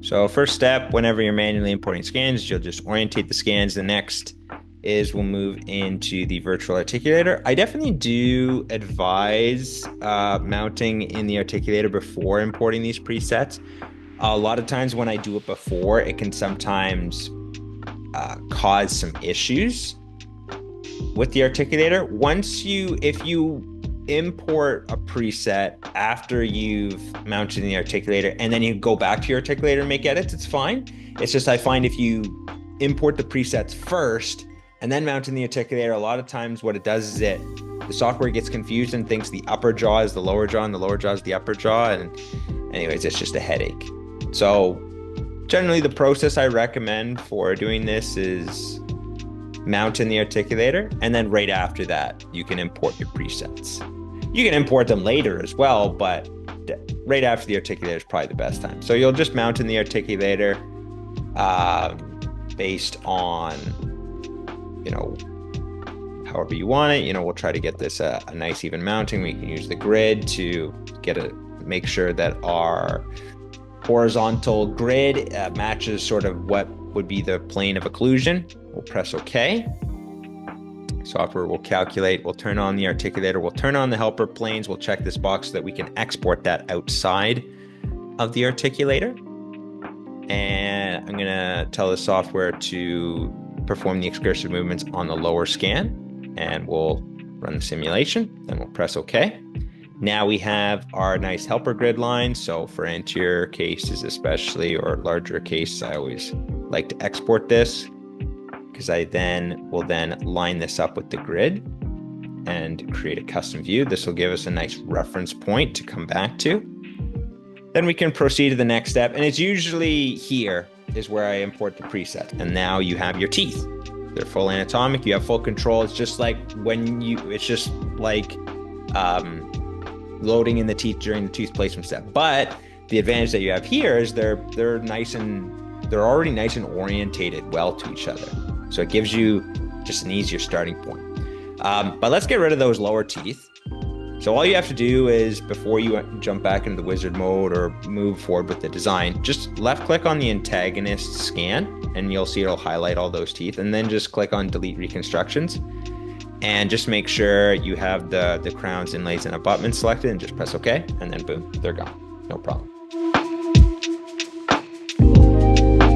So first step, whenever you're manually importing scans, you'll just orientate the scans. The next is we'll move into the virtual articulator. I definitely do advise mounting in the articulator before importing these presets. A lot of times when I do it before, it can sometimes cause some issues with the articulator. If you import a preset after you've mounted in the articulator and then you go back to your articulator and make edits, it's fine. It's just I find if you import the presets first and then mount in the articulator, a lot of times what it does is the software gets confused and thinks the upper jaw is the lower jaw and the lower jaw is the upper jaw. And anyways, it's just a headache. So generally the process I recommend for doing this is mount in the articulator, and then right after that, you can import your presets. You can import them later as well, but right after the articulator is probably the best time. So you'll just mount in the articulator based on, however you want it. We'll try to get this a nice even mounting. We can use the grid to make sure that our horizontal grid matches sort of what would be the plane of occlusion. We'll press OK. Software will calculate. We'll turn on the articulator. We'll turn on the helper planes. We'll check this box so that we can export that outside of the articulator. And I'm going to tell the software to perform the excursive movements on the lower scan. And we'll run the simulation. Then we'll press OK. Now we have our nice helper grid line. So for anterior cases especially, or larger cases, I always like to export this because I will then line this up with the grid and create a custom view. This will give us a nice reference point to come back to. Then we can proceed to the next step. And it's usually here is where I import the preset. And now you have your teeth. They're full anatomic. You have full control. It's just like loading in the teeth during the tooth placement step. But the advantage that you have here is they're already nice and orientated well to each other. So it gives you just an easier starting point. But let's get rid of those lower teeth. So all you have to do is, before you jump back into the wizard mode or move forward with the design, just left click on the antagonist scan and you'll see it'll highlight all those teeth, and then just click on delete reconstructions and just make sure you have the crowns, inlays, and abutments selected, and just press OK, and then boom, they're gone. No problem.